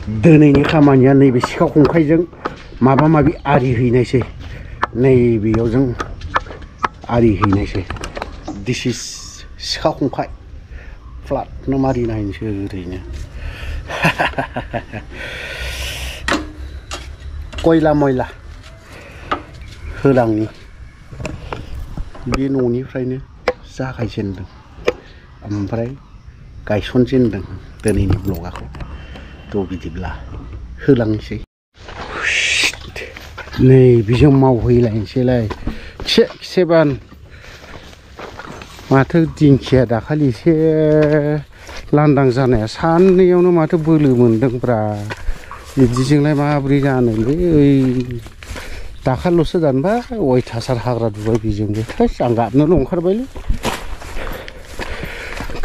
दिनैनि खामानिया नैबे सिखा खंखाइजों माबा माबि आरि हैनायसै नैबेयाव जों आरि हैनायसै दिस इज सिखा खंखाइ फ्लाटनो मारिना हैनोसै ओरैनो कयला मयला होलांनि बे न'निफ्रायनो जागायजेनदों ओमफ्राय गायसनजेनदों दिनैनि ब्लगाखौ थ' बिदिब्ला होलांनोसै नै बेजों मावहैलायनोसैलाय खिसेबान माथो दिंखिया दाखालि एसे लांदां जानाया साननैयावनो माथो बोलो मोनदोंब्रा बिदिजोंलाय माब्रै जानोलै दाखालिल'सो दानबा अयथासार हाग्रा दुबाय बेजोंबो थोस आं गाबनोल' ओंखारबायलै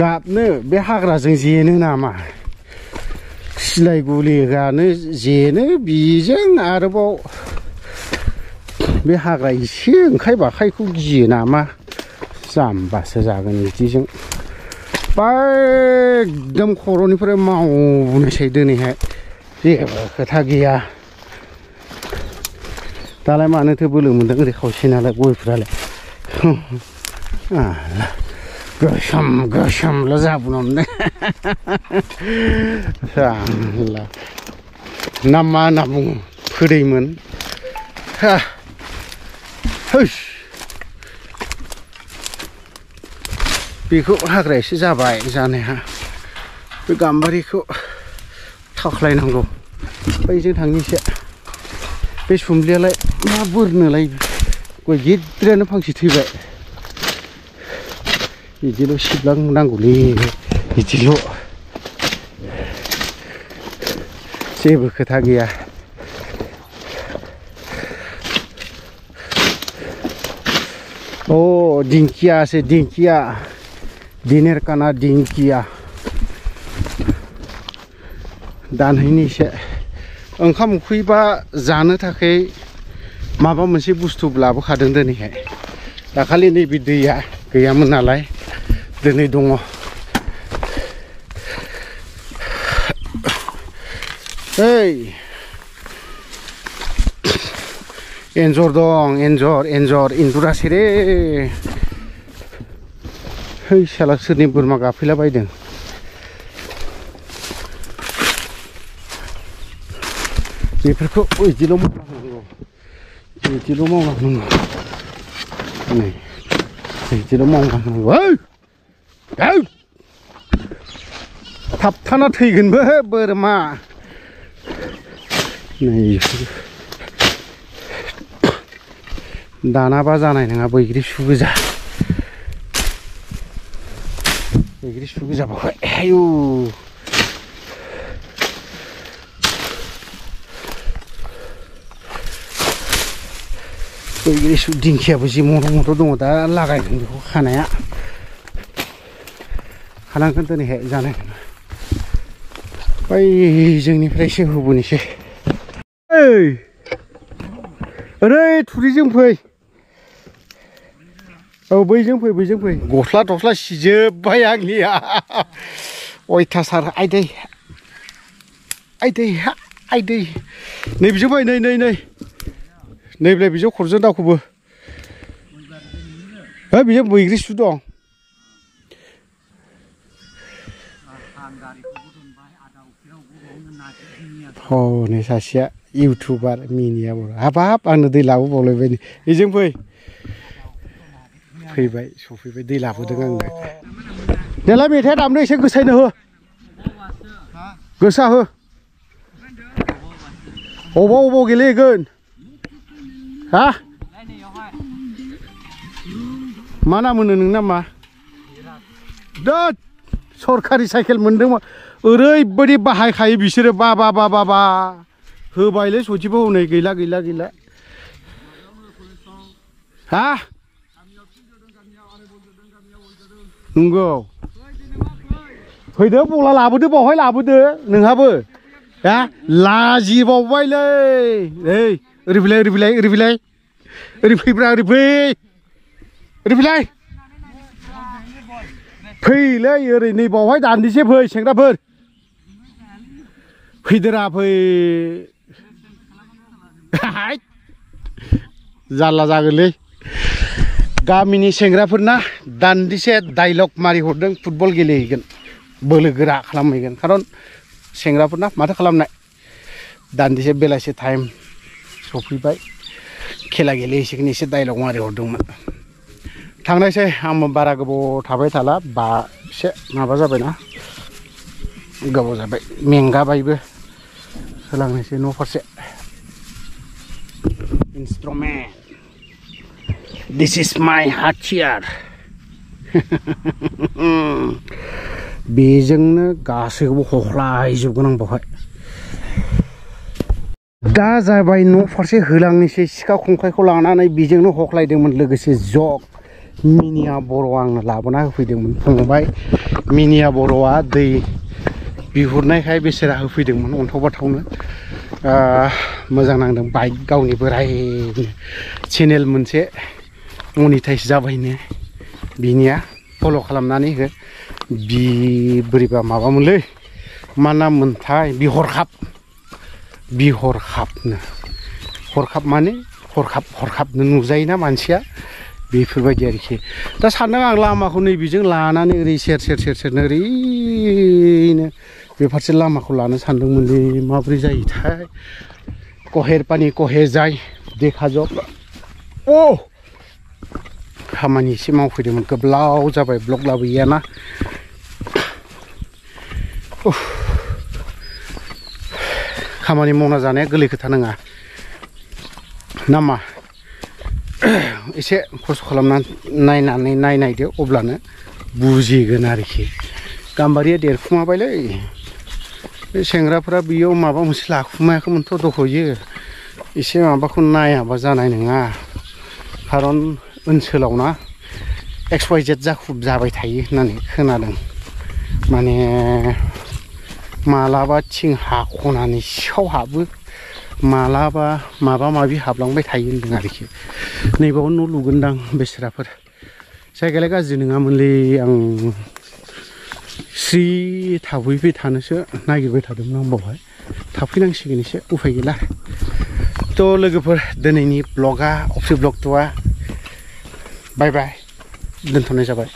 गाबनो बे हाग्राजों जेनो नामा सिलाय गुलि गानो जेनो बेजों आरोबाव बे हाग्रा एसे ओंखाय बाखायखौ गियो नामा जाम्बासो जागोन बिदिजों एकदम खर'निफ्राय मावनोसै दिनैहाय जेबो खोथा गैया दालाय मानोथो बोलो मोनदों ओरै खावसे नालाय गयफ्रालाय गोसोम गोसोमल' जाबोनो हमदों ना मा होनना बुङो फोदैमोन बेखौ हाग्राया एसे जाबाय जानाया बे गाम्बारिखौ थाख्लायनांगौ बैजों थांनोसै बे सुम्लियालाय मा बोरनोलाय गय गिदिरानो फांसे थैबाय बिदिल' सिबलांनांगौलै बिदिल' जेबो खोथा गैया Oh, दिंखिया से दिंखिया दिनेर काना दिंखिया दानहैनोसै ओंखाम उखैबा जानो थाखाय माबा मोनसे बुस्थु लाबोखादों दिनैहाय दाखालि नैबे दैया गैयामोन नालाय दिनै दङ ओइ एन्जर दं एन्जर एन्जरासै रे है साला सोरनि बोरमा गाफैला बायदों बेफोरखौ बिदिल' मावलांनांगौ बिदिल' मावलांनांगौ नै बिदिल' मावलांनांगौ ओइ थाबथाना थैगोनबो बोरमा नै दानाबा जानाय नङा बैग्रि सु गोजा बैग्रि सु गोजा बावहाय आयु बैग्रि सु दिंखियाबो जि मथ' दङ दा लागायदों बेखौ खानाया खानांगोन दिनैहाय जानाय नङा बै जोंनिफ्रायसो होबोनोसै ओइ ओरै थुरिजों फै औ बैजों फै गस्ला थस्ला सिजोब्बाय आंनिया अयथासार आयदै नै बिजों फै नै नैब्लाय बिजों खर'जों दावखोबो है बिजों बैग्रि सु दं हनै सासेया इउटुबार मिनिया बर' हाबाब आंनो दै लाबोबावलायबाय नै बेजों फैबाय सफैबाय दै लाबोदों आंनो देलाय मेथाइ दामनो एसे गोसायनो हो गोसा हो अबाव गेलेहैगोन हा मा नाम होनो नोंना मा दोद सरखारि साइकेल मोनदों ओरैबायदि बाहायखायो बिसोरो बा होबायलै सथिबो हनै गैला हा नंगौ फैदो बला लाबोदो बावहाय लाबोदो नोंहाबो हा लाजिबावबायलै ओरै फैब्रा ओरै फैलाय फैलै ओरै नै बावहाय दान्दिसे फै सेंग्राफोर फैदोरा फै जारला जागोनलै गामिनि सेंग्राफोरना दान्दिसे डायलग मारि हरदों फुटबल गेलेहैगोन बोलो गोरा खालामहैगोन खारन सेंग्राफोरना माथो खालामनाय दान्दिसे बेलासे टाइम सफैबाय खेला गेलेहैसिगोन एसे डायलग मारि हरदोंमोन थांनायसै आंबो बारा गोबाव थाबाय थाला बा एसे माबा जाबायना गोबाव जाबाय मेंगाबायबो होलांनोसै न' फारसे instrument this is my hatchier बेजोंनो गासैखौबो हख्लायजोबगोन आं बावहाय दा जाबाय न' फारसे होलांनोसै सिखा खंखाइखौ लानानै बेजोंनो हख्लायदोंमोन लोगोसे जग मिनिया बर' आंनो लाबोना होफैदोंमोन फंबाय मिनिया बर'आ दै बिहरनायखाय बेसेरा होफैदोंमोन अन्थाव बाथावनो मोजां नांदों बाइक गावनि बोराय चेनेल मोनसे मनिटाइज जाबायनो बिनिया फल' खालामनानै हो बि बोरैबा माबामोनलै मा नाम मोनथाय बिहरखाबनो हरखाब माने हरखाबनो नुजायोना मानसिया बेफोरबायदि आरोखि दा सानदों आं लामाखौ नैबेजों लानानै ओरै सेर सेरनो ओरैनो बे फारसे लामाखौ लानो सानदोंमोनलै माब्रै जायोथाय कहेर पानि कहे जाय देखा जब खामानि एसे मावफैदोंमोन गोब्लाव जाबाय ब्लग लाबोयाना खामानि मावना जानाया गोरलै खोथा नङा नामा एसे खस्थ' खालामनानै नायदो अब्लानो बुजिगोन आरोखि गाम्बारिया देरखुमाबायलै बे सेंग्राफोरा बेयाव माबा मोनसे लाखुमायाखैमोनथ' दहयो एसे माबाखौ नायाबा जानाय नङा खारन ओनसोलावना XYZ जाखुब जाबाय थायो होननानै खोनादों माने मालाबा थिं हाख'नानै सिखाव हाबो मालाबा माबा माबि हाबलांबाय थायो होनदों आरोखि नैबाव न' लुगोनदां बेसेराफोर जायगायालाय गाज्रि नङामोनलै आं स्रि थाफैबाय थानोसो नागिरबाय थादोंमोन आं बावहाय थाफैनांसिगोन एसे उफाय गैला थ' लोगोफोर दिनैनि ब्लगा अफि ब्लग 2 बाय बाय दोनथ'नाय जाबाय